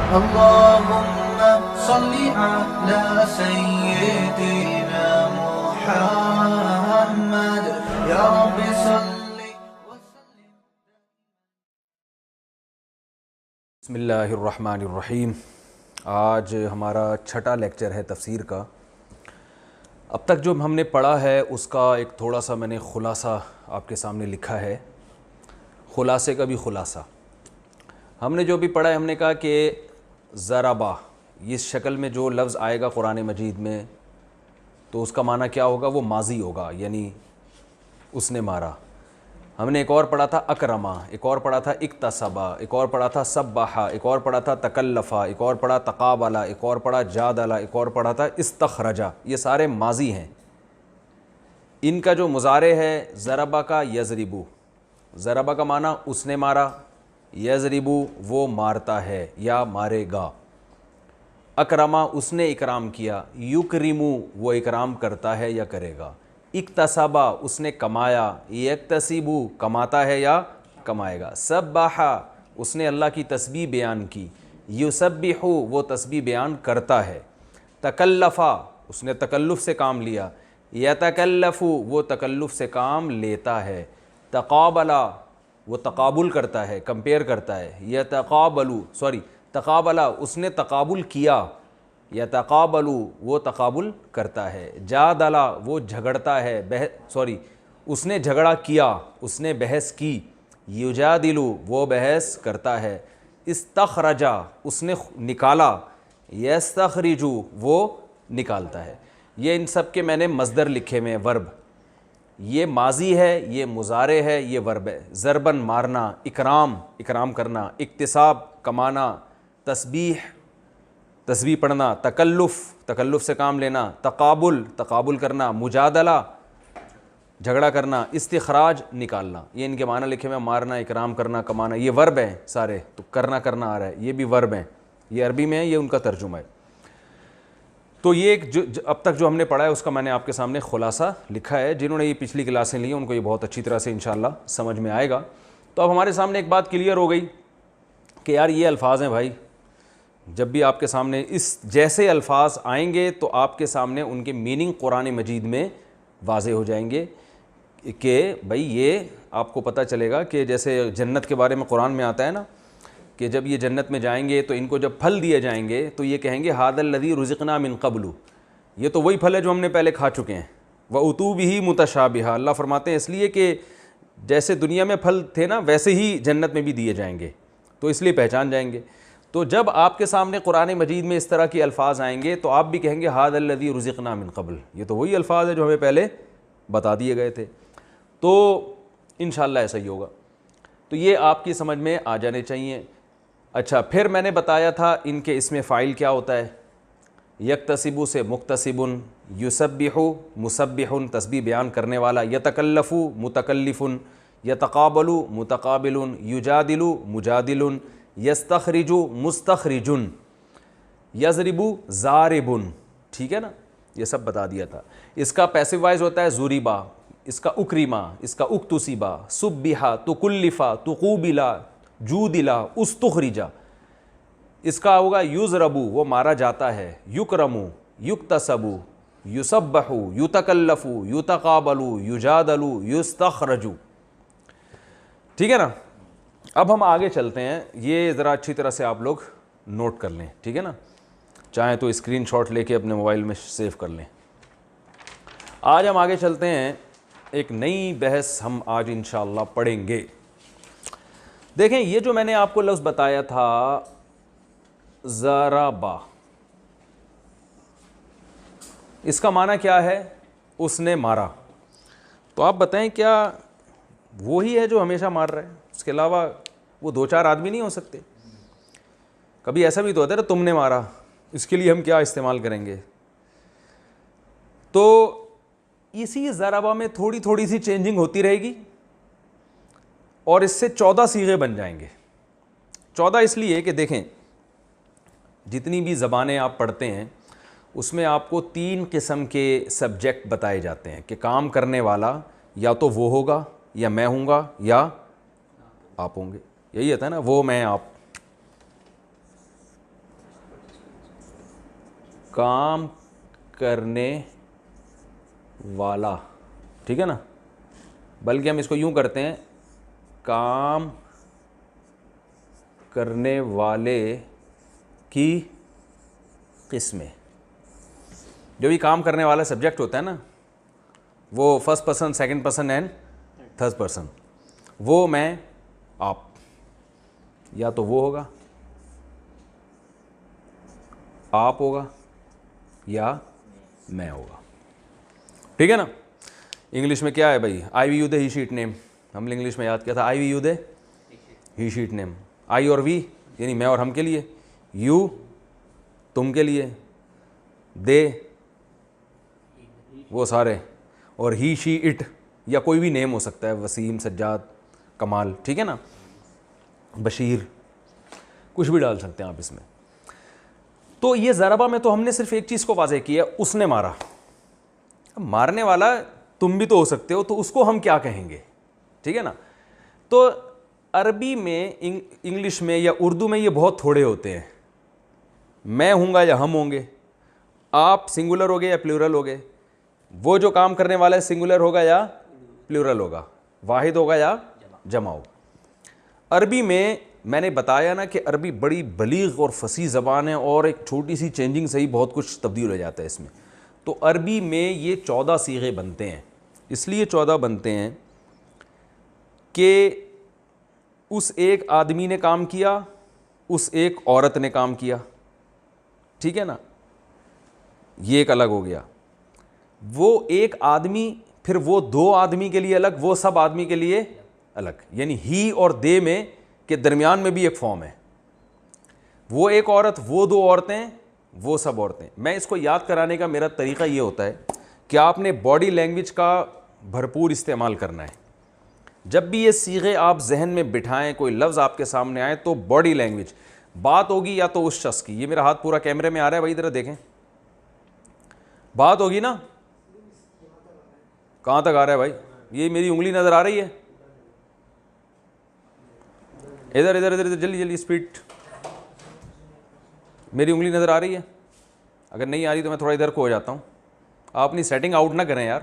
اللهم صل على سيدنا محمد یا رب صل وسلم. بسم اللہ الرحمن الرحیم. آج ہمارا چھٹا لیکچر ہے تفسیر کا. اب تک جو ہم نے پڑھا ہے اس کا ایک تھوڑا سا میں نے خلاصہ آپ کے سامنے لکھا ہے. خلاصے کا بھی خلاصہ. ہم نے جو بھی پڑھا ہے ہم نے کہا کہ ضربہ اس شکل میں جو لفظ آئے گا قرآن مجید میں تو اس کا معنی کیا ہوگا؟ وہ ماضی ہوگا، یعنی اس نے مارا. ہم نے ایک اور پڑھا تھا اکرما، ایک اور پڑھا تھا اکتسبا، ایک اور پڑھا تھا سبحا، ایک اور پڑھا تھا تکلفا، ایک اور پڑھا تقابلا، ایک اور پڑھا جادلا، ایک اور پڑھا تھا استخرجا. یہ سارے ماضی ہیں. ان کا جو مضارع ہے ضربہ کا یضربو. ضربہ کا معنی اس نے مارا، یضربو وہ مارتا ہے یا مارے گا. اکرما اس نے اکرام کیا، یکرمو وہ اکرام کرتا ہے یا کرے گا. اکتسبا اس نے کمایا، یکتسبو کماتا ہے یا کمائے گا. سبحا اس نے اللہ کی تسبیح بیان کی، یسبحو وہ تسبیح بیان کرتا ہے. تکلفا اس نے تکلف سے کام لیا، یتکلفو وہ تکلف سے کام لیتا ہے. تقابلا وہ تقابل کرتا ہے، کمپیئر کرتا ہے. تقابلا اس نے تقابل کیا، یتقابلو وہ تقابل کرتا ہے. جادلا وہ جھگڑتا ہے، اس نے جھگڑا کیا، اس نے بحث کی. یجادلو وہ بحث کرتا ہے. استخرجا اس نے نکالا، یستخرجو وہ نکالتا ہے. یہ ان سب کے میں نے مصدر لکھے میں ورب. یہ ماضی ہے، یہ مضارع ہے، یہ ورب ہے. ضربن مارنا، اکرام کرنا، اکتساب کمانا، تسبیح پڑھنا، تکلف سے کام لینا، تقابل کرنا، مجادلہ جھگڑا کرنا، استخراج نکالنا. یہ ان کے معنی لکھے میں مارنا، اکرام کرنا، کمانا. یہ ورب ہیں سارے. تو کرنا آ رہا ہے، یہ بھی ورب ہیں. یہ عربی میں ہے، یہ ان کا ترجمہ ہے. تو یہ ایک اب تک جو ہم نے پڑھا ہے اس کا میں نے آپ کے سامنے خلاصہ لکھا ہے. جنہوں نے یہ پچھلی کلاسیں لی ہیں ان کو یہ بہت اچھی طرح سے انشاءاللہ سمجھ میں آئے گا. تو اب ہمارے سامنے ایک بات کلیئر ہو گئی کہ یار یہ الفاظ ہیں بھائی. جب بھی آپ کے سامنے اس جیسے الفاظ آئیں گے تو آپ کے سامنے ان کے میننگ قرآن مجید میں واضح ہو جائیں گے کہ بھائی یہ آپ کو پتہ چلے گا کہ جیسے جنت کے بارے میں قرآن میں آتا ہے نا کہ جب یہ جنت میں جائیں گے تو ان کو جب پھل دیے جائیں گے تو یہ کہیں گے ھذا الذی رزقنا من قبل، یہ تو وہی پھل ہے جو ہم نے پہلے کھا چکے ہیں. وَأُتُوا بِهِ مُتَشَابِهًا اللہ فرماتے ہیں اس لیے کہ جیسے دنیا میں پھل تھے نا ویسے ہی جنت میں بھی دیے جائیں گے، تو اس لیے پہچان جائیں گے. تو جب آپ کے سامنے قرآن مجید میں اس طرح کے الفاظ آئیں گے تو آپ بھی کہیں گے ھذا الذی رزقنا من قبل، یہ تو وہی الفاظ ہے جو ہمیں پہلے بتا دیے گئے تھے. تو انشاءاللہ ایسا ہی ہوگا. تو یہ آپ کی سمجھ میں آ جانے چاہیے. اچھا پھر میں نے بتایا تھا ان کے اسم فاعل کیا ہوتا ہے. یکتسبو سے مکتسبن، یسبحو مسبحن تسبیح بیان کرنے والا، یتکلفو متکلفن، یتقابلو متقابلن، یجادلو مجادلن، یستخرجو مستخرجن، یضربو ضاربن. ٹھیک ہے نا، یہ سب بتا دیا تھا. اس کا پیسو وائز ہوتا ہے ضربا، اس کا اکرما، اس کا اکتسبا، سبحا، تکلفا، تقوبلا، جودلا، استخرجا. اس کا ہوگا یضربو وہ مارا جاتا ہے، یکرمو، یکتسبو، یسبحو، یتکلفو، یتقابلو، یجادلو، یستخرجو. ٹھیک ہے نا. اب ہم آگے چلتے ہیں. یہ ذرا اچھی طرح سے آپ لوگ نوٹ کر لیں، ٹھیک ہے نا. چاہیں تو اسکرین شاٹ لے کے اپنے موبائل میں سیو کر لیں. آج ہم آگے چلتے ہیں. ایک نئی بحث ہم آج انشاءاللہ پڑھیں گے. دیکھیں یہ جو میں نے آپ کو لفظ بتایا تھا ضربا، اس کا معنی کیا ہے؟ اس نے مارا. تو آپ بتائیں کیا وہی ہے جو ہمیشہ مار رہا ہے؟ اس کے علاوہ وہ دو چار آدمی نہیں ہو سکتے؟ کبھی ایسا بھی تو ہوتا ہے نا تم نے مارا، اس کے لیے ہم کیا استعمال کریں گے؟ تو اسی ضربہ میں تھوڑی تھوڑی سی چینجنگ ہوتی رہے گی اور اس سے 14 صیغے بن جائیں گے. 14 اس لیے کہ دیکھیں جتنی بھی زبانیں آپ پڑھتے ہیں اس میں آپ کو 3 قسم کے سبجیکٹ بتائے جاتے ہیں کہ کام کرنے والا یا تو وہ ہوگا یا میں ہوں گا یا آپ ہوں گے. یہی ہوتا ہے نا، وہ میں آپ. کام کرنے والا, ٹھیک ہے نا, بلکہ ہم اس کو یوں کرتے ہیں, کام کرنے والے کی قسمیں. جو بھی کام کرنے والا سبجیکٹ ہوتا ہے نا, وہ first person, second person and third person, وہ میں, آپ, یا تو وہ ہوگا, آپ ہوگا, یا میں ہوگا. ٹھیک ہے نا. انگلش میں کیا ہے بھائی, آئی وی یو دے ہی شیٹ نیم, ہم نے انگلش میں یاد کیا تھا, آئی وی یو دے ہی شیٹ نیم. آئی اور وی یعنی میں اور ہم کے لیے, یو تم کے لیے, دے وہ سارے, اور ہی شی اٹ یا کوئی بھی نیم ہو سکتا ہے, وسیم, سجاد, کمال, ٹھیک ہے نا, بشیر, کچھ بھی ڈال سکتے ہیں آپ اس میں. تو یہ ضربہ میں تو ہم نے صرف ایک چیز کو واضح کیا, اس نے مارا. مارنے والا تم بھی تو ہو سکتے ہو, تو اس کو ہم کیا کہیں گے, ٹھیک ہے نا. تو عربی میں, انگلش میں یا اردو میں یہ بہت تھوڑے ہوتے ہیں. میں ہوں گا یا ہم ہوں گے, آپ سنگولر ہوگے یا پلورل ہوگے, وہ جو کام کرنے والا ہے سنگولر ہوگا یا پلورل ہوگا, واحد ہوگا یا جمع ہوگا. عربی میں نے بتایا نا کہ عربی بڑی بلیغ اور فصیح زبان ہے, اور ایک چھوٹی سی چینجنگ سے ہی بہت کچھ تبدیل ہو جاتا ہے اس میں. تو عربی میں یہ 14 صیغے بنتے ہیں. اس لیے 14 بنتے ہیں کہ اس ایک آدمی نے کام کیا, اس ایک عورت نے کام کیا, ٹھیک ہے نا, یہ ایک الگ ہو گیا. وہ ایک آدمی, پھر وہ 2 آدمی کے لیے الگ, وہ سب آدمی کے لیے الگ, یعنی ہی اور دے میں کے درمیان میں بھی ایک فارم ہے. وہ ایک عورت, وہ 2 عورتیں, وہ سب عورتیں. میں اس کو یاد کرانے کا میرا طریقہ یہ ہوتا ہے کہ آپ نے باڈی لینگویج کا بھرپور استعمال کرنا ہے. جب بھی یہ صیغے آپ ذہن میں بٹھائیں, کوئی لفظ آپ کے سامنے آئے, تو باڈی لینگویج, بات ہوگی یا تو اس شخص کی, یہ میرا ہاتھ پورا کیمرے میں آ رہا ہے بھائی, ذرا دیکھیں, بات ہوگی نا, کہاں تک آ رہا ہے بھائی, یہ میری انگلی نظر آ رہی ہے, ادھر ادھر ادھر ادھر, جلدی جلدی اسپیڈ, میری انگلی نظر آ رہی ہے. اگر نہیں آ رہی تو میں تھوڑا ادھر کو ہو جاتا ہوں, آپ اپنی سیٹنگ آؤٹ نہ کریں یار.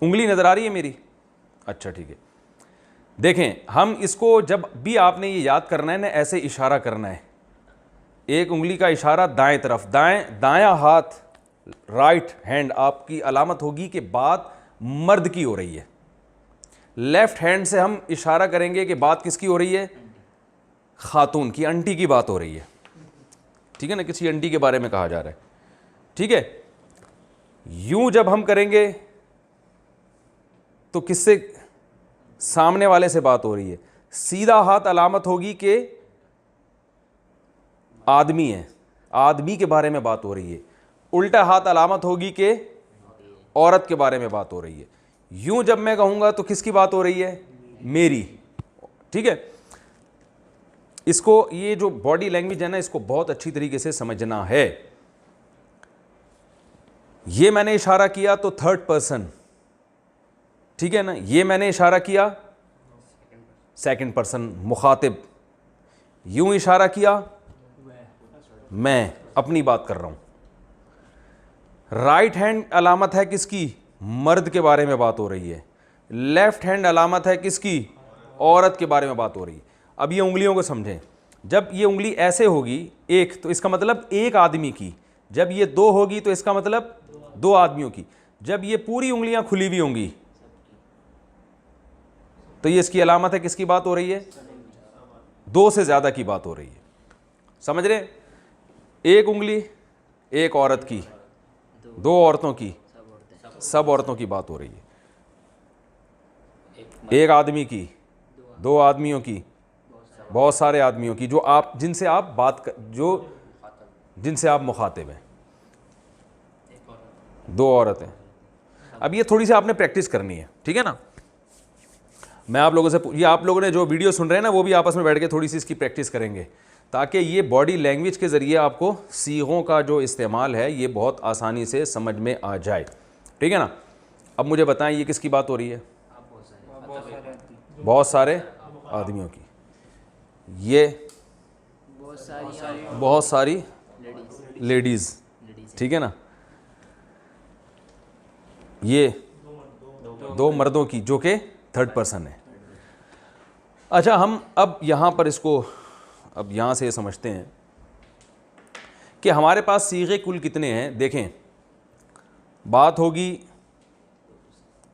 انگلی نظر آ رہی ہے میری, اچھا ٹھیک ہے. دیکھیں, ہم اس کو جب بھی آپ نے یہ یاد کرنا ہے نا, ایسے اشارہ کرنا ہے, ایک انگلی کا اشارہ دائیں طرف, دایاں ہاتھ, رائٹ ہینڈ آپ کی علامت ہوگی کہ بات مرد کی ہو رہی ہے. لیفٹ ہینڈ سے ہم اشارہ کریں گے کہ بات کس کی ہو رہی ہے, خاتون کی, انٹی کی بات ہو رہی ہے, ٹھیک ہے نا, کسی انٹی کے بارے میں کہا جا رہا ہے, ٹھیک ہے. یوں جب ہم کریں گے تو کس سے, سامنے والے سے بات ہو رہی ہے. سیدھا ہاتھ علامت ہوگی کہ آدمی ہے, آدمی کے بارے میں بات ہو رہی ہے. الٹا ہاتھ علامت ہوگی کہ عورت کے بارے میں بات ہو رہی ہے. یوں جب میں کہوں گا تو کس کی بات ہو رہی ہے, میری, ٹھیک ہے. اس کو, یہ جو باڈی لینگویج ہے نا, اس کو بہت اچھی طریقے سے سمجھنا ہے. یہ میں نے اشارہ کیا تو تھرڈ پرسن, ٹھیک ہے نا. یہ میں نے اشارہ کیا سیکنڈ پرسن, مخاطب. یوں اشارہ کیا, میں اپنی بات کر رہا ہوں. رائٹ ہینڈ علامت ہے کس کی, مرد کے بارے میں بات ہو رہی ہے. لیفٹ ہینڈ علامت ہے کس کی, عورت کے بارے میں بات ہو رہی ہے. اب یہ انگلیوں کو سمجھیں, جب یہ انگلی ایسے ہوگی ایک, تو اس کا مطلب ایک آدمی کی. جب یہ 2 ہوگی تو اس کا مطلب 2 آدمیوں کی. جب یہ پوری انگلیاں کھلی ہوئی ہوں گی تو یہ اس کی علامت ہے کس کی بات ہو رہی ہے, 2 سے زیادہ کی بات ہو رہی ہے. سمجھ رہے, ایک انگلی ایک عورت کی, 2 عورتوں کی, سب عورتوں کی بات ہو رہی ہے. ایک آدمی کی, 2 آدمیوں کی, بہت سارے آدمیوں کی, جو آپ, جن سے آپ بات, جن سے آپ مخاطب ہیں. 2 عورتیں. اب یہ تھوڑی سی آپ نے پریکٹس کرنی ہے, ٹھیک ہے نا. میں آپ لوگوں سے, یہ آپ لوگوں نے جو ویڈیو سن رہے ہیں نا, وہ بھی آپس میں بیٹھ کے تھوڑی سی اس کی پریکٹس کریں گے, تاکہ یہ باڈی لینگویج کے ذریعے آپ کو صیغوں کا جو استعمال ہے یہ بہت آسانی سے سمجھ میں آ جائے, ٹھیک ہے نا. اب مجھے بتائیں یہ کس کی بات ہو رہی ہے, بہت سارے آدمیوں کی. یہ بہت ساری لیڈیز، ٹھیک ہے نا، یہ دو مردوں کی جو کہ تھرڈ پرسن ہے. اچھا ہم اب یہاں پر اس کو اب یہاں سے سمجھتے ہیں کہ ہمارے پاس صیغے کل کتنے ہیں. دیکھیں بات ہوگی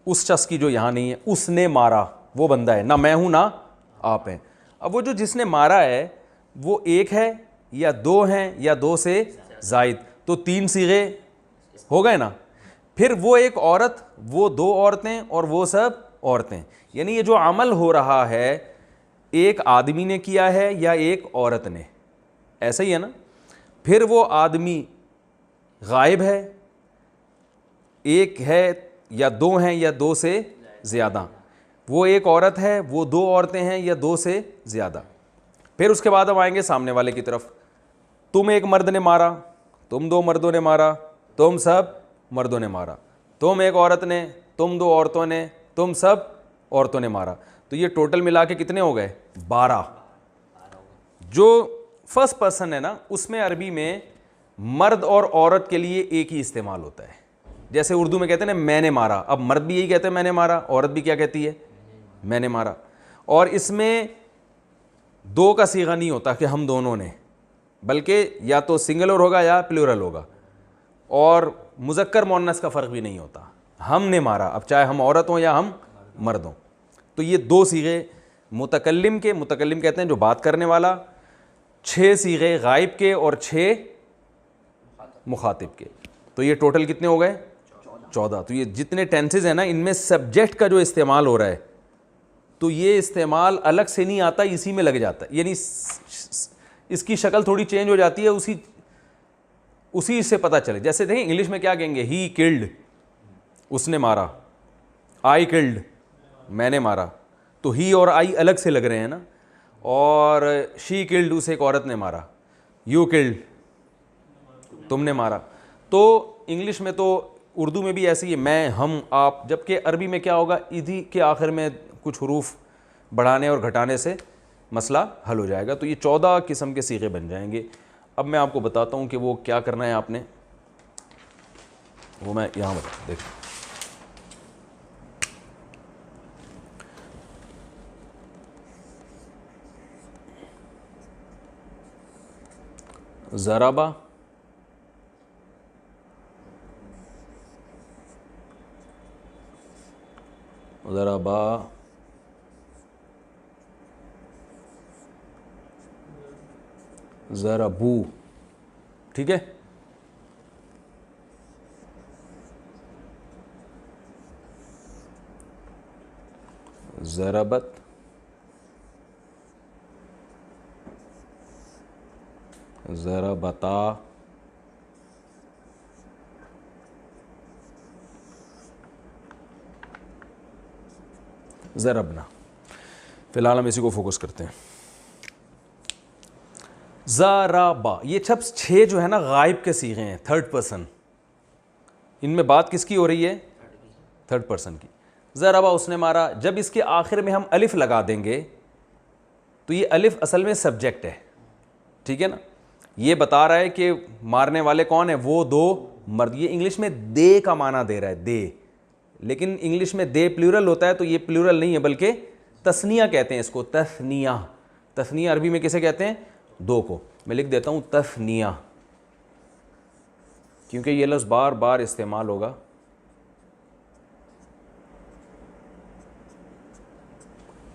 اس شخص کی جو یہاں نہیں ہے. اس نے مارا، وہ بندہ ہے، نہ میں ہوں نہ آپ ہیں. اب وہ جو جس نے مارا ہے وہ ایک ہے یا دو ہیں یا دو سے زائد، تو تین صیغے ہو گئے نا. پھر وہ ایک عورت، وہ دو عورتیں اور وہ سب عورتیں. یعنی یہ جو عمل ہو رہا ہے ایک آدمی نے کیا ہے یا ایک عورت نے، ایسا ہی ہے نا. پھر وہ آدمی غائب ہے، ایک ہے یا دو ہیں یا دو سے زیادہ. وہ ایک عورت ہے، وہ دو عورتیں ہیں یا دو سے زیادہ. پھر اس کے بعد ہم آئیں گے سامنے والے کی طرف. تم ایک مرد نے مارا، تم دو مردوں نے مارا، تم سب مردوں نے مارا. تم ایک عورت نے، تم دو عورتوں نے، تم سب عورتوں نے مارا. تو یہ ٹوٹل ملا کے کتنے ہو گئے؟ 12. جو فرسٹ پرسن ہے نا اس میں عربی میں مرد اور عورت کے لیے ایک ہی استعمال ہوتا ہے. جیسے اردو میں کہتے ہیں نا میں نے مارا، اب مرد بھی یہی کہتے ہیں میں نے مارا، عورت بھی کیا کہتی ہے؟ میں نے مارا. اور اس میں دو کا صیغہ نہیں ہوتا کہ ہم دونوں نے، بلکہ یا تو سنگولر ہوگا یا پلورل ہوگا. اور مذکر مؤنث کا فرق بھی نہیں ہوتا. ہم نے مارا، اب چاہے ہم عورت ہوں یا ہم مرد ہوں. تو یہ دو صیغے متکلم کے، متکلم کہتے ہیں جو بات کرنے والا، 6 صیغے غائب کے اور 6 مخاطب کے. تو یہ ٹوٹل کتنے ہو گئے؟ 14. تو یہ جتنے ٹینسز ہیں نا ان میں سبجیکٹ کا جو استعمال ہو رہا ہے تو یہ استعمال الگ سے نہیں آتا، اسی میں لگ جاتا ہے. یعنی اس کی شکل تھوڑی چینج ہو جاتی ہے اسی سے پتہ چلے. جیسے دیکھیں انگلش میں کیا کہیں گے؟ ہی کلڈ، اس نے مارا. آئی کلڈ، میں نے مارا. تو ہی اور آئی الگ سے لگ رہے ہیں نا. اور شی کلڈ، اسے ایک عورت نے مارا. یو کلڈ، تم نے مارا. تو انگلش میں تو اردو میں بھی ایسے ہی ہے، میں، ہم، آپ. جبکہ عربی میں کیا ہوگا؟ ادھی کے آخر میں کچھ حروف بڑھانے اور گھٹانے سے مسئلہ حل ہو جائے گا. تو یہ 14 قسم کے صیغے بن جائیں گے. اب میں آپ کو بتاتا ہوں کہ وہ کیا کرنا ہے آپ نے، وہ میں یہاں بتا دیکھ. ضربہ، ضربا، ضربو، ٹھیک ہے. ضربت، ضربتا، ضربنا. فی الحال ہم اسی کو فوکس کرتے ہیں. ضربا، یہ سب 6 جو ہے نا غائب کے صیغے ہیں، تھرڈ پرسن. ان میں بات کس کی ہو رہی ہے؟ تھرڈ پرسن کی. ضربا، اس نے مارا. جب اس کے آخر میں ہم الف لگا دیں گے تو یہ الف اصل میں سبجیکٹ ہے، ٹھیک ہے نا. یہ بتا رہا ہے کہ مارنے والے کون ہیں؟ وہ دو مرد. یہ انگلش میں دے کا معنی دے رہا ہے، دے. لیکن انگلش میں دے پلورل ہوتا ہے، تو یہ پلورل نہیں ہے بلکہ تثنیہ کہتے ہیں اس کو. تثنیہ، تثنیہ عربی میں کسے کہتے ہیں؟ دو کو. میں لکھ دیتا ہوں تثنیہ، کیونکہ یہ لفظ بار بار استعمال ہوگا.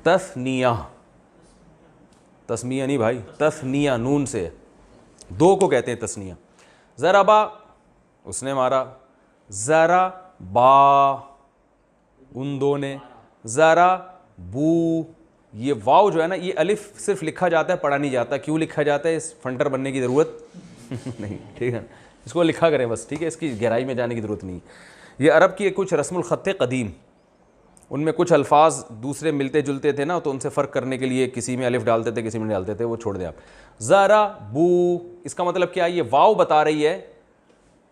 تثنیہ، تسمیہ نہیں بھائی، تثنیہ نون سے، دو کو کہتے ہیں تثنیہ. ضربا، اس نے مارا. ضربا، ان دو نے. ضربو، یہ واو جو ہے نا، یہ الف صرف لکھا جاتا ہے، پڑھا نہیں جاتا. کیوں لکھا جاتا ہے؟ اس فنٹر بننے کی ضرورت نہیں، ٹھیک ہے. اس کو لکھا کریں بس، ٹھیک ہے، اس کی گہرائی میں جانے کی ضرورت نہیں. یہ عرب کی کچھ رسم الخط قدیم، ان میں کچھ الفاظ دوسرے ملتے جلتے تھے نا، تو ان سے فرق کرنے کے لیے کسی میں الف ڈالتے تھے کسی میں ڈالتے تھے، وہ چھوڑ دیں آپ. ضربو، اس کا مطلب کیا ہے؟ یہ واو بتا رہی ہے.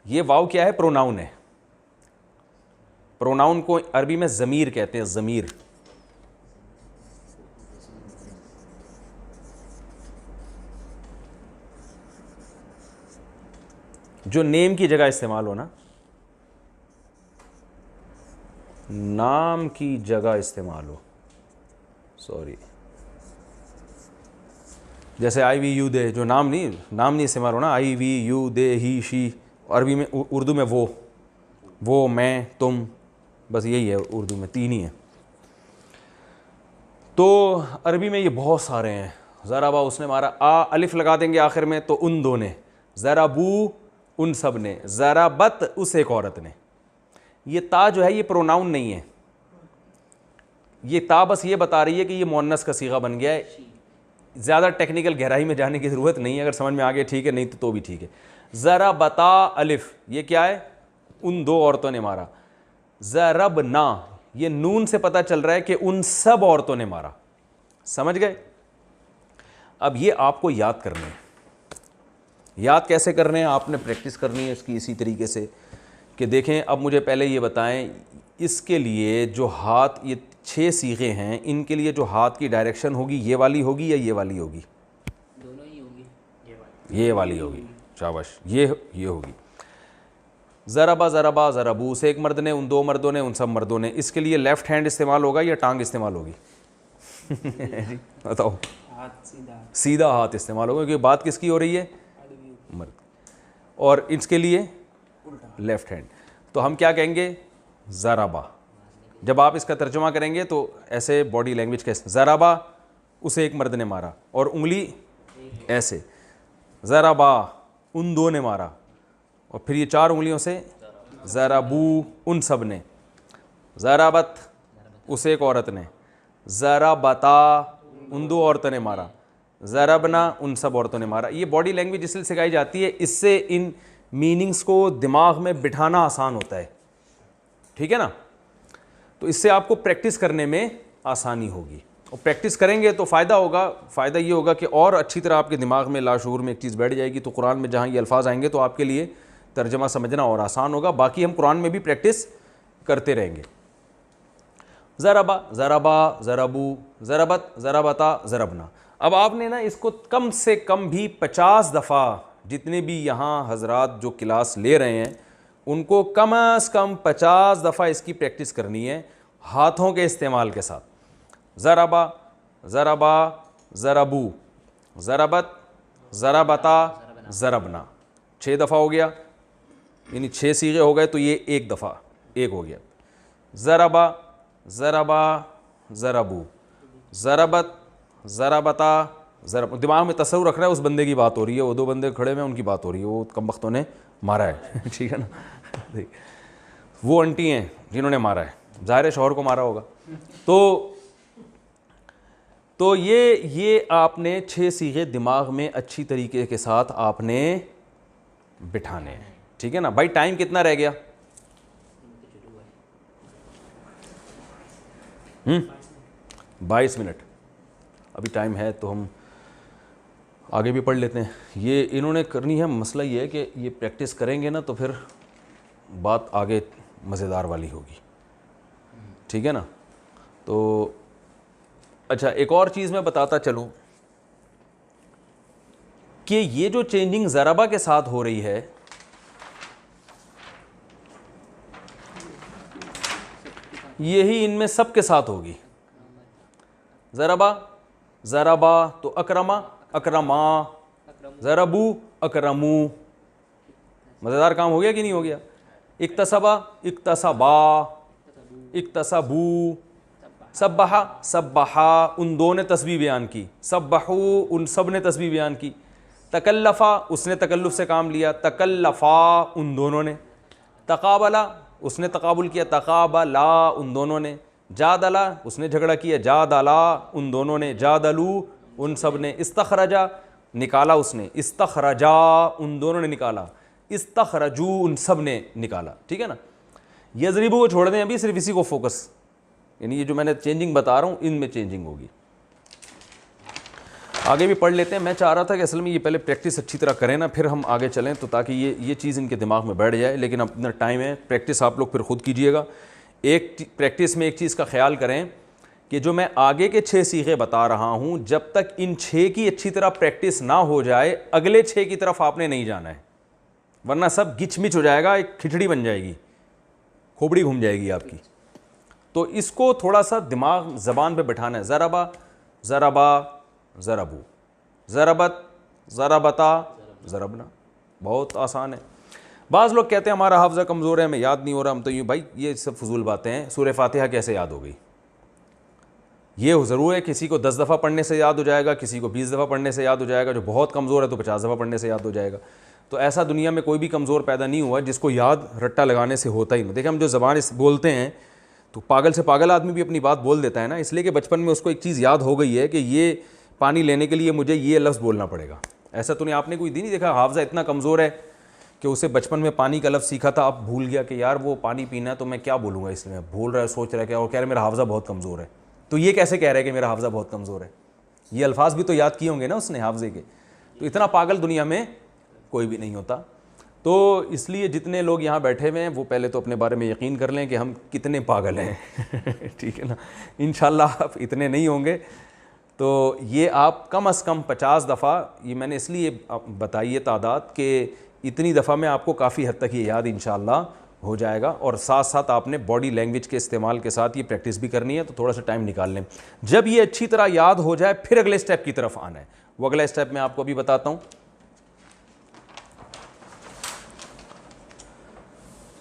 یہ واو کیا ہے؟ پروناؤن ہے. پروناؤن کو عربی میں ضمیر کہتے ہیں، ضمیر. جو نیم کی جگہ استعمال ہونا, نام کی جگہ استعمال ہو, سوری, جیسے آئی وی یو دے, جو نام نہیں استعمال ہونا, آئی وی یو دے ہی شی, عربی میں اردو میں وہ میں تم, بس یہی ہے اردو میں, 3 ہی ہیں. تو عربی میں یہ بہت سارے ہیں. ضربا اس نے مارا, الف لگا دیں گے آخر میں تو ان دو نے, ضربو ان سب نے, ضربت اس ایک عورت نے. یہ تا جو ہے یہ پروناؤن نہیں ہے, یہ تا بس یہ بتا رہی ہے کہ یہ مؤنث کا صیغہ بن گیا ہے. زیادہ ٹیکنیکل گہرائی میں جانے کی ضرورت نہیں ہے, اگر سمجھ میں آ گیا ٹھیک ہے, نہیں تو بھی ٹھیک ہے. ضربتا الف, یہ کیا ہے, ان 2 عورتوں نے مارا. ضربنا, یہ نون سے پتہ چل رہا ہے کہ ان سب عورتوں نے مارا. سمجھ گئے؟ اب یہ آپ کو یاد کرنے ہیں. یاد کیسے کرنے ہیں, آپ نے پریکٹس کرنی ہے اس کی اسی طریقے سے کہ دیکھیں. اب مجھے پہلے یہ بتائیں, اس کے لیے جو ہاتھ, یہ 6 صیغے ہیں, ان کے لیے جو ہاتھ کی ڈائریکشن ہوگی یہ والی ہوگی یا یہ والی ہوگی؟ دونوں ہی ہوگی. یہ والی ہوگی. شاباش, یہ ہوگی. ضربا ضربا ضربو, سے ایک مرد نے, ان 2 مردوں نے, ان سب مردوں نے. اس کے لیے لیفٹ ہینڈ استعمال ہوگا یا ٹانگ استعمال ہوگی؟ بتاؤ. ہاتھ سیدھا ہاتھ استعمال ہوگا, کیونکہ بات کس کی ہو رہی ہے؟ مرد. اور اس کے لیے لیفٹ ہینڈ. تو ہم کیا کہیں گے؟ ضربا. جب آپ اس کا ترجمہ کریں گے تو ایسے باڈی لینگویج کیسے, ضربا اسے ایک مرد نے مارا, اور انگلی ایسے, ضربا ان 2 نے مارا, اور پھر یہ 4 انگلیوں سے ضربو ان سب نے, ضربت اسے ایک عورت نے, ضربتا ان 2 عورتوں نے مارا, ضربنا ان سب عورتوں نے مارا. یہ باڈی لینگویج اس لیے سکھائی جاتی ہے, اس سے ان میننگز کو دماغ میں بٹھانا آسان ہوتا ہے. ٹھیک ہے نا؟ تو اس سے آپ کو پریکٹس کرنے میں آسانی ہوگی, اور پریکٹس کریں گے تو فائدہ ہوگا. فائدہ یہ ہوگا کہ اور اچھی طرح آپ کے دماغ میں لاشعور میں ایک چیز بیٹھ جائے گی, تو قرآن میں جہاں یہ الفاظ آئیں گے تو آپ کے لیے ترجمہ سمجھنا اور آسان ہوگا. باقی ہم قرآن میں بھی پریکٹس کرتے رہیں گے. ضربا ضربا ضربو, ضربت ضربتا ضربنا. اب آپ نے نا اس کو کم سے کم بھی 50 دفعہ, جتنے بھی یہاں حضرات جو کلاس لے رہے ہیں ان کو کم از کم 50 دفعہ اس کی پریکٹس کرنی ہے ہاتھوں کے استعمال کے ساتھ. ضربا ضربا ضربو, ضربت ضربتا ضربنا. 6 دفعہ ہو گیا, یعنی 6 صیغے ہو گئے, تو یہ 1 دفعہ 1 ہو گیا. ضربا ضربا ضربو, ضربت ضربتا ضرب. دماغ میں تصور رکھ رہا ہے اس بندے کی بات ہو رہی ہے, وہ 2 بندے کھڑے ہوئے ان کی بات ہو رہی ہے, وہ کم بختوں نے مارا ہے. ٹھیک ہے نا؟ وہ انٹی ہیں جنہوں نے مارا ہے, ظاہر شوہر کو مارا ہوگا. تو یہ آپ نے 6 صیغے دماغ میں اچھی طریقے کے ساتھ آپ نے بٹھانے ہیں. ٹھیک ہے نا بھائی؟ ٹائم کتنا رہ گیا؟ 22 منٹ ابھی ٹائم ہے, تو ہم آگے بھی پڑھ لیتے ہیں. یہ انہوں نے کرنی ہے. مسئلہ یہ ہے کہ یہ پریکٹس کریں گے نا تو پھر بات آگے مزیدار والی ہوگی. ٹھیک ہے نا؟ تو اچھا, ایک اور چیز میں بتاتا چلوں کہ یہ جو چینجنگ ضربہ کے ساتھ ہو رہی ہے, یہی ان میں سب کے ساتھ ہوگی. ضربا ضربا تو اکرما اکرما, ضربو اکرمو. مزیدار کام ہو گیا کہ نہیں ہو گیا؟ اکتسبا اکتسبا اکتسبو, سبحا سبحا ان 2 نے تسبیح بیان کی, سبحو ان سب نے تسبیح بیان کی. تکلفا اس نے تکلف سے کام لیا, تکلفا ان دونوں نے. تقابلا اس نے تقابل کیا, تقابلا ان دونوں نے. جادلا اس نے جھگڑا کیا, جادلا ان دونوں نے. جادلو ان سب نے. استخرجا نکالا اس نے, استخرجا ان دونوں نے نکالا. استخرجو ان سب نے نکالا. ٹھیک ہے نا؟ یضربو کو چھوڑ دیں ابھی, صرف اسی کو فوکس, یعنی یہ جو میں نے چینجنگ بتا رہا ہوں ان میں چینجنگ ہوگی. آگے بھی پڑھ لیتے ہیں. میں چاہ رہا تھا کہ اصل میں یہ پہلے پریکٹس اچھی طرح کریں نا, پھر ہم آگے چلیں, تو تاکہ یہ چیز ان کے دماغ میں بیٹھ جائے. لیکن اپنا ٹائم ہے, پریکٹس آپ لوگ پھر خود کیجئے گا. ایک پریکٹس میں ایک چیز کا خیال کریں کہ جو میں آگے کے 6 صیغے بتا رہا ہوں, جب تک ان 6 کی اچھی طرح پریکٹس نہ ہو جائے اگلے 6 کی طرف آپ نے نہیں جانا ہے. ورنہ سب گچ مچ ہو جائے گا, ایک کھچڑی بن جائے گی, کھوپڑی گھوم جائے گی آپ کی. تو اس کو تھوڑا سا دماغ زبان پہ بٹھانا ہے. ضربا ضربا ضربو, ضربت ضربتا ضربنا, بہت آسان ہے. بعض لوگ کہتے ہیں ہمارا حافظہ کمزور ہے, ہمیں یاد نہیں ہو رہا. ہم تو یہ بھائی یہ سب فضول باتیں ہیں. سورہ فاتحہ کیسے یاد ہو گئی؟ یہ ضرور ہے کسی کو 10 دفعہ پڑھنے سے یاد ہو جائے گا, کسی کو 20 دفعہ پڑھنے سے یاد ہو جائے گا, جو بہت کمزور ہے تو 50 دفعہ پڑھنے سے یاد ہو جائے گا. تو ایسا دنیا میں کوئی بھی کمزور پیدا نہیں ہوا جس کو یاد رٹا لگانے سے ہوتا ہی نہیں. دیکھیں ہم جو زبان بولتے ہیں تو پاگل سے پاگل آدمی بھی اپنی بات بول دیتا ہے نا, اس لیے کہ بچپن میں اس کو ایک چیز یاد ہو گئی ہے کہ یہ پانی لینے کے لیے مجھے یہ لفظ بولنا پڑے گا. ایسا تو نہیں, آپ نے کوئی نہیں دیکھا حافظہ اتنا کمزور ہے کہ اسے بچپن میں پانی کا لفظ سیکھا تھا, اب بھول گیا کہ یار وہ پانی پینا ہے تو میں کیا بولوں گا, اس میں بھول رہا ہے, سوچ رہا ہے, کیا اور کہہ رہا ہے میرا حافظہ بہت کمزور ہے. تو یہ کیسے کہہ رہا ہے کہ میرا حافظہ بہت کمزور ہے؟ یہ الفاظ بھی تو یاد کیے ہوں گے نا اس نے حافظے کے. تو اتنا پاگل دنیا میں کوئی بھی نہیں ہوتا. تو اس لیے جتنے لوگ یہاں بیٹھے ہوئے ہیں وہ پہلے تو اپنے بارے میں یقین کر لیں کہ ہم کتنے پاگل ہیں. ٹھیک ہے نا, انشاءاللہ آپ اتنے نہیں ہوں گے. تو یہ آپ کم از کم 50 دفعہ, یہ میں نے اس لیے بتائی ہے تعداد کہ اتنی دفعہ میں آپ کو کافی حد تک یہ یاد انشاءاللہ ہو جائے گا. اور ساتھ ساتھ آپ نے باڈی لینگویج کے استعمال کے ساتھ یہ پریکٹس بھی کرنی ہے, تو تھوڑا سا ٹائم نکال لیں. جب یہ اچھی طرح یاد ہو جائے پھر اگلے اسٹیپ کی طرف آنا ہے. وہ اگلا اسٹیپ میں آپ کو ابھی بتاتا ہوں.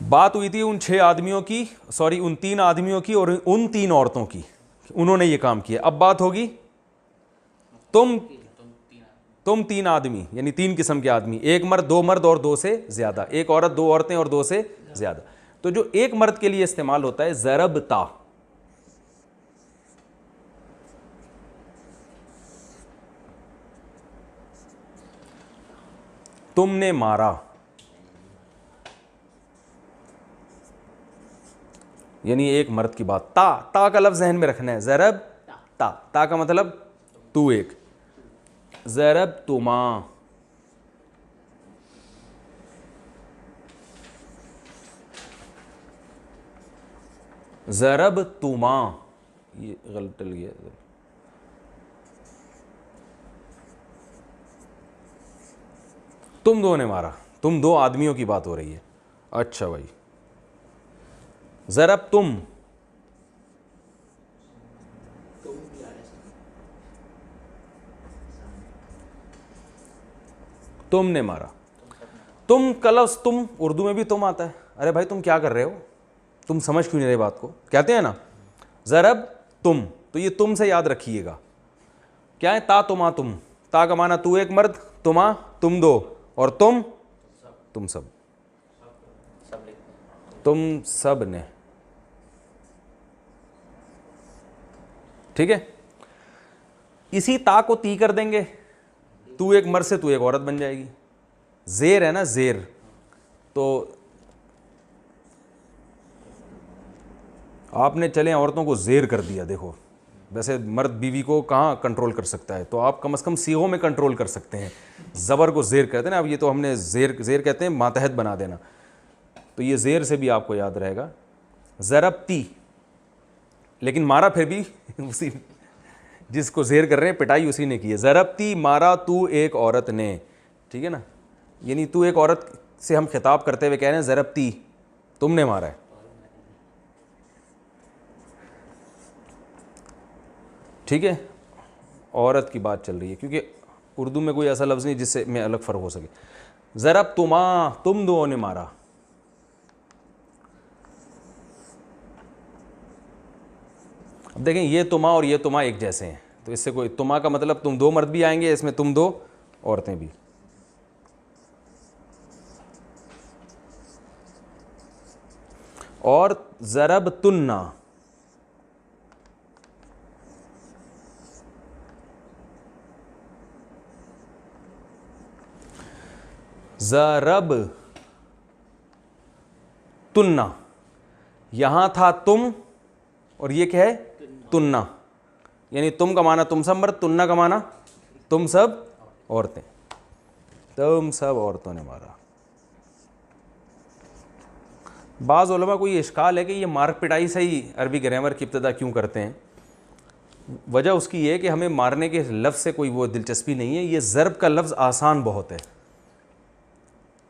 بات ہوئی تھی ان 6 آدمیوں کی, ان 3 آدمیوں کی اور ان 3 عورتوں کی, انہوں نے یہ کام کیا. اب بات ہوگی تم 3 آدمی, یعنی 3 قسم کے آدمی, 1 مرد 2 مرد اور 2 سے زیادہ, 1 عورت 2 عورتیں اور 2 سے زیادہ. تو جو ایک مرد کے لیے استعمال ہوتا ہے ضربتا, تم نے مارا, یعنی ایک مرد کی بات. تا کا لفظ ذہن میں رکھنا ہے. ضرب تا کا مطلب تو ایک. ضرب تما, ضرب تما, یہ غلط ڈل گیا. تم 2 نے مارا, تم 2 آدمیوں کی بات ہو رہی ہے. اچھا بھائی, ضرب تم, تم نے مارا. تم کا لفظ تم اردو میں بھی تم آتا ہے. ارے بھائی تم کیا کر رہے ہو, تم سمجھ کیوں نہیں رہے بات کو, کہتے ہیں نا ضرب تم. تو یہ تم سے یاد رکھیے گا کیا ہے, تا تما تم. تا کا معنی تو ایک مرد, تما تم 2, اور تم سب, تم سب نے. ٹھیک ہے, اسی تا کو تی کر دیں گے, تو ایک مرد سے تو ایک عورت بن جائے گی. زیر ہے نا, زیر. تو آپ نے چلیں عورتوں کو زیر کر دیا. دیکھو ویسے مرد بیوی کو کہاں کنٹرول کر سکتا ہے, تو آپ کم از کم صیغوں میں کنٹرول کر سکتے ہیں. زبر کو زیر کہتے ہیں نا, اب یہ تو ہم نے زیر کہتے ہیں ماتحت بنا دینا, تو یہ زیر سے بھی آپ کو یاد رہے گا. ضربتی, لیکن مارا پھر بھی اسی جس کو زیر کر رہے ہیں پٹائی اسی نے کی ہے. ضربتی مارا تو ایک عورت نے. ٹھیک ہے نا, یعنی تو ایک عورت سے ہم خطاب کرتے ہوئے کہہ رہے ہیں ضربتی, تم نے مارا ہے. ٹھیک ہے, عورت کی بات چل رہی ہے کیونکہ اردو میں کوئی ایسا لفظ نہیں جس سے میں الگ فرق ہو سکے. ضرب تما, تم 2 نے مارا. اب دیکھیں یہ تما اور یہ تما ایک جیسے ہیں, تو اس سے کوئی تما کا مطلب تم 2 مرد بھی آئیں گے, اس میں تم 2 عورتیں بھی. اور ضرب تننا, ضرب تننا, یہاں تھا تم اور یہ کیا ہے تننا, یعنی تم کا معنی تم سب مرد, تننا کا معنی تم سب عورتیں. تم سب عورتوں نے مارا. بعض علماء کو یہ اشکال ہے کہ یہ مار پٹائی سے ہی عربی گرامر کی ابتدا کیوں کرتے ہیں. وجہ اس کی یہ ہے کہ ہمیں مارنے کے لفظ سے کوئی وہ دلچسپی نہیں ہے. یہ ضرب کا لفظ آسان بہت ہے,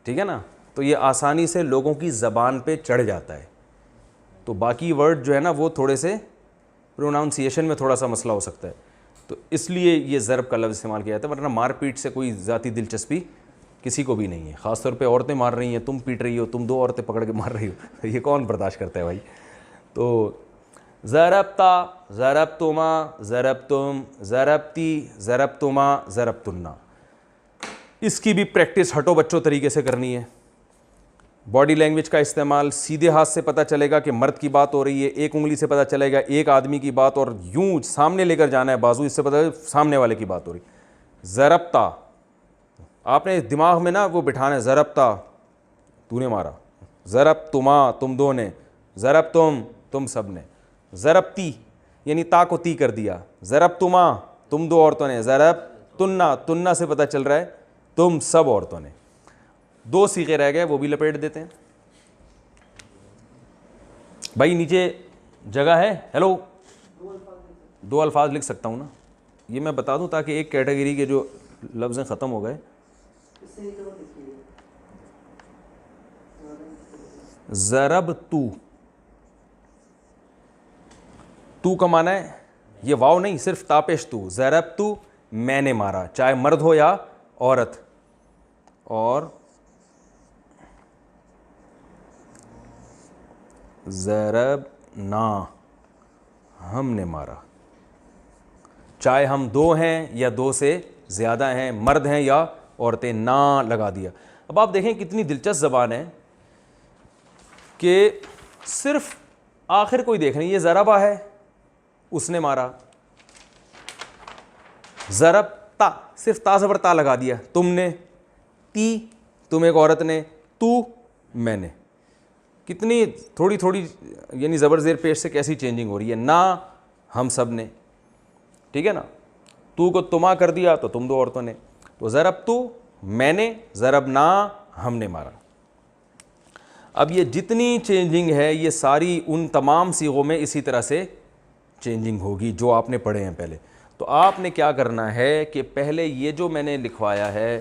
ٹھیک ہے نا, تو یہ آسانی سے لوگوں کی زبان پہ چڑھ جاتا ہے. تو باقی ورڈ جو ہے نا وہ تھوڑے سے پروناؤنسیشن میں تھوڑا سا مسئلہ ہو سکتا ہے, تو اس لیے یہ ضرب کا لفظ استعمال کیا جاتا ہے. ورنہ مار پیٹ سے کوئی ذاتی دلچسپی کسی کو بھی نہیں ہے, خاص طور پہ عورتیں مار رہی ہیں, تم پیٹ رہی ہو, تم 2 عورتیں پکڑ کے مار رہی ہو, یہ کون برداشت کرتا ہے بھائی. تو ضربتا, ضربتما, ضربتم, ضربتی, ضربتما, ضربتنا, اس کی بھی پریکٹس ہٹو بچوں طریقے سے کرنی ہے. باڈی لینگویج کا استعمال, سیدھے ہاتھ سے پتہ چلے گا کہ مرد کی بات ہو رہی ہے, ایک انگلی سے پتہ چلے گا ایک آدمی کی بات, اور یوں سامنے لے کر جانا ہے بازو, اس سے پتہ سامنے والے کی بات ہو رہی. ضربتا, آپ نے دماغ میں نا وہ بٹھانا ہے, ضربتا تو نے مارا, ضربتما تم 2 نے, ضربتم تم سب نے, ضربتی یعنی تا کو تی کر دیا, ضربتما تم 2 عورتوں نے, ضربتنا تننا سے پتہ چل رہا ہے تم سب عورتوں نے. 2 صیغے رہ گئے, وہ بھی لپیٹ دیتے ہیں. بھائی نیچے جگہ ہے, ہیلو, 2 الفاظ لکھ سکتا ہوں نا, یہ میں بتا دوں تاکہ ایک کیٹیگری کے جو لفظ ختم ہو گئے. ضربتو, تو کا معنی ہے یہ واو نہیں, صرف تاپیش تو, ضربتو میں نے مارا, چاہے مرد ہو یا عورت. اور ضربنا ہم نے مارا, چاہے ہم 2 ہیں یا 2 سے زیادہ ہیں, مرد ہیں یا عورتیں, نا لگا دیا. اب آپ دیکھیں کتنی دلچسپ زبان ہے کہ صرف آخر کوئی دیکھ نہیں, یہ ضربا ہے اس نے مارا, ضربتا صرف تا زبر تا لگا دیا, تم نے, تی تم ایک عورت نے, تو میں نے. کتنی تھوڑی تھوڑی یعنی زبر زیر پیش سے کیسی چینجنگ ہو رہی ہے. نا ہم سب نے, ٹھیک ہے نا, تو کو تما کر دیا تو تم 2 عورتوں نے. تو ضربتو میں نے, ضربنا ہم نے مارا. اب یہ جتنی چینجنگ ہے یہ ساری ان تمام صیغوں میں اسی طرح سے چینجنگ ہوگی جو آپ نے پڑھے ہیں پہلے. تو آپ نے کیا کرنا ہے کہ پہلے یہ جو میں نے لکھوایا ہے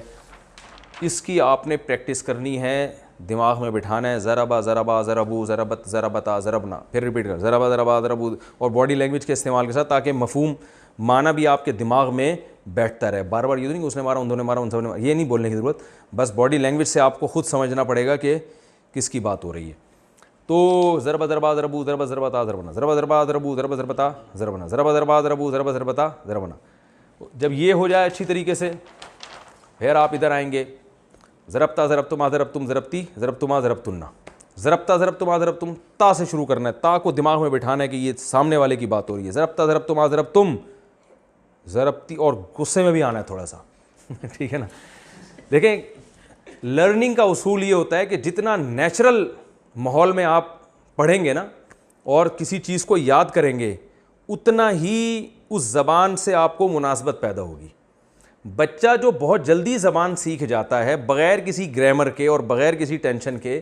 اس کی آپ نے پریکٹس کرنی ہے, دماغ میں بٹھانا ہے. ضربا ضربا ضربو ضربت ضربتا ضربنا, پھر ریپیٹ کر, ضربا ضربا ضربو, اور باڈی لینگویج کے استعمال کے ساتھ, تاکہ مفہوم معنی بھی آپ کے دماغ میں بیٹھتا رہے. بار بار یہ نہیں کہ اس نے مارا, انہوں نے مارا, ان سب نے مارا, یہ نہیں بولنے کی ضرورت. بس باڈی لینگویج سے آپ کو خود سمجھنا پڑے گا کہ کس کی بات ہو رہی ہے. تو ضربا ضربا ضربو ضربا ضربتا ضربنا, ضربا ضربا ضربو ضربا ضربتا ضربنا, ضربا ضربا ضربو ضربا ضربتا ضربنا. جب یہ ہو جائے اچھی طریقے سے, پھر آپ ادھر آئیں گے, ضربتا ضربتما ضربتم ضربتی ضربتما ضربتنا, ضربتا ضربتما ضربتم, تا سے شروع کرنا ہے, تا کو دماغ میں بٹھانا ہے کہ یہ سامنے والے کی بات ہو رہی ہے. ضربتا ضربتما ضربتم ضربتی, اور غصے میں بھی آنا ہے تھوڑا سا, ٹھیک ہے نا. دیکھیں لرننگ کا اصول یہ ہوتا ہے کہ جتنا نیچرل ماحول میں آپ پڑھیں گے نا اور کسی چیز کو یاد کریں گے, اتنا ہی اس زبان سے آپ کو مناسبت پیدا ہوگی. بچہ جو بہت جلدی زبان سیکھ جاتا ہے بغیر کسی گرامر کے اور بغیر کسی ٹینشن کے,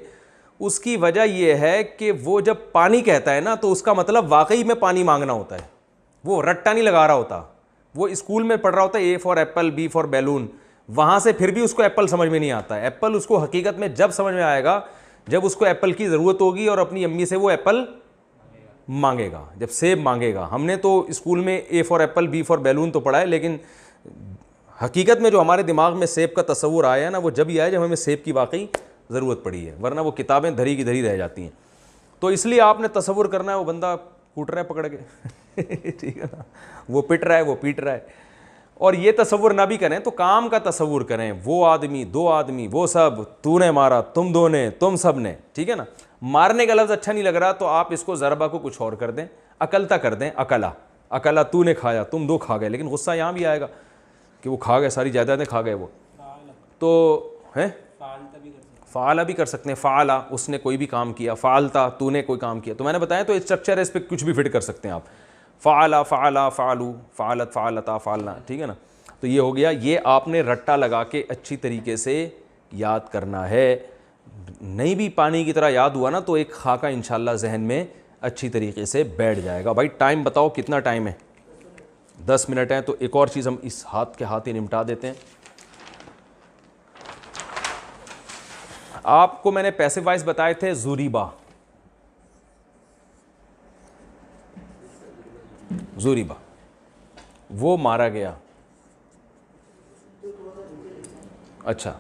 اس کی وجہ یہ ہے کہ وہ جب پانی کہتا ہے نا تو اس کا مطلب واقعی میں پانی مانگنا ہوتا ہے, وہ رٹا نہیں لگا رہا ہوتا. وہ اسکول میں پڑھ رہا ہوتا ہے A for apple, B for balloon, وہاں سے پھر بھی اس کو ایپل سمجھ میں نہیں آتا ہے. ایپل اس کو حقیقت میں جب سمجھ میں آئے گا جب اس کو ایپل کی ضرورت ہوگی اور اپنی امی سے وہ ایپل مانگے گا, جب سیب مانگے گا. ہم نے تو اسکول میں A for apple, B for balloon تو پڑھا ہے, لیکن حقیقت میں جو ہمارے دماغ میں سیب کا تصور آیا ہے نا وہ جب ہی آیا جب ہمیں سیب کی واقعی ضرورت پڑی ہے, ورنہ وہ کتابیں دھری کی دھری رہ جاتی ہیں. تو اس لیے آپ نے تصور کرنا ہے وہ بندہ کوٹ رہا ہے پکڑ کے, ٹھیک ہے نا, وہ پٹ رہا ہے, وہ پیٹ رہا ہے. اور یہ تصور نہ بھی کریں تو کام کا تصور کریں, وہ آدمی, 2 آدمی, وہ سب, تو نے مارا, تم 2 نے, تم سب نے, ٹھیک ہے نا. مارنے کا لفظ اچھا نہیں لگ رہا تو آپ اس کو ضربہ کو کچھ اور کر دیں, اکلتا کر دیں, اکلا, اکلا تو نے کھایا, تم 2 کھا گئے. لیکن غصہ یہاں بھی آئے گا کہ وہ کھا گئے, ساری جائیدادیں کھا گئے وہ. تو ہے فعالہ بھی کر سکتے ہیں, فعالہ اس نے کوئی بھی کام کیا, فعالتا تو نے کوئی کام کیا. تو میں نے بتایا تو اسٹرکچر ہے, اس پہ کچھ بھی فٹ کر سکتے ہیں آپ. فعالہ, فعلا, فعلو, فعلت, فعلتا, فعلنا, ٹھیک ہے نا. تو یہ ہو گیا. یہ آپ نے رٹا لگا کے اچھی طریقے سے یاد کرنا ہے. نہیں بھی پانی کی طرح یاد ہوا نا تو ایک خاکہ انشاءاللہ ذہن میں اچھی طریقے سے بیٹھ جائے گا. بھائی ٹائم بتاؤ کتنا ٹائم ہے؟ 10 منٹ ہیں. تو ایک اور چیز ہم اس ہاتھ کے ہاتھ ہی نمٹا دیتے ہیں. آپ کو میں نے پیسو وائز بتائے تھے زوریبا، زوریبا وہ مارا گیا. اچھا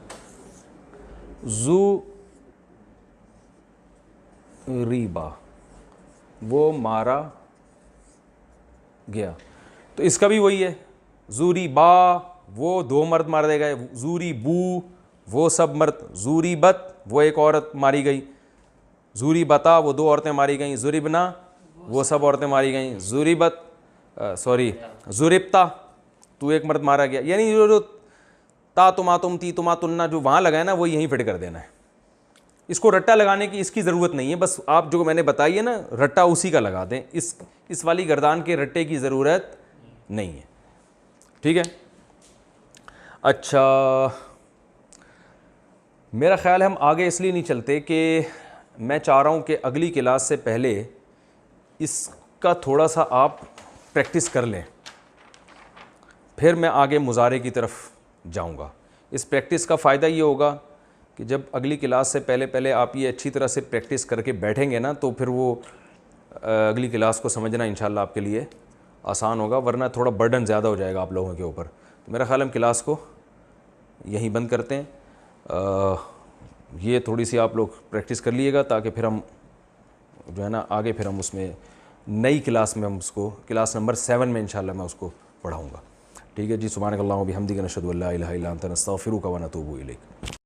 زوریبا وہ مارا گیا، تو اس کا بھی وہی ہے، زوریبا وہ دو مرد مارے گئے، زوری بو وہ سب مرد، زوری بت وہ ایک عورت ماری گئی، زوری بتا وہ دو عورتیں ماری گئیں، زوریبنا وہ سب عورتیں ماری گئیں، زوریبتا تو ایک مرد مارا گیا. یعنی جو تا تما تم تی تما تننا جو وہاں لگا ہے نا وہ یہیں فٹ کر دینا ہے. اس کو رٹا لگانے کی اس کی ضرورت نہیں ہے، بس آپ جو میں نے بتائی ہے نا رٹا اسی کا لگا دیں، اس والی گردان کے رٹے کی ضرورت نہیں ہے. ٹھیک ہے. اچھا میرا خیال ہے ہم آگے اس لیے نہیں چلتے کہ میں چاہ رہا ہوں کہ اگلی کلاس سے پہلے اس کا تھوڑا سا آپ پریکٹس کر لیں، پھر میں آگے مضارع کی طرف جاؤں گا. اس پریکٹس کا فائدہ یہ ہوگا کہ جب اگلی کلاس سے پہلے آپ یہ اچھی طرح سے پریکٹس کر کے بیٹھیں گے نا تو پھر وہ اگلی کلاس کو سمجھنا انشاءاللہ آپ کے لیے آسان ہوگا، ورنہ تھوڑا برڈن زیادہ ہو جائے گا آپ لوگوں کے اوپر. تو میرا خیال ہم کلاس کو یہیں بند کرتے ہیں. یہ تھوڑی سی آپ لوگ پریکٹس کر لیے گا تاکہ پھر ہم جو ہے نا آگے پھر ہم اس میں نئی کلاس میں ہم اس کو کلاس نمبر 7 میں انشاءاللہ میں اس کو پڑھاؤں گا. ٹھیک ہے جی. سبحانک اللہم و بحمدک نشہد ان لا الہ الا انت نستغفرک و نتوب الیک.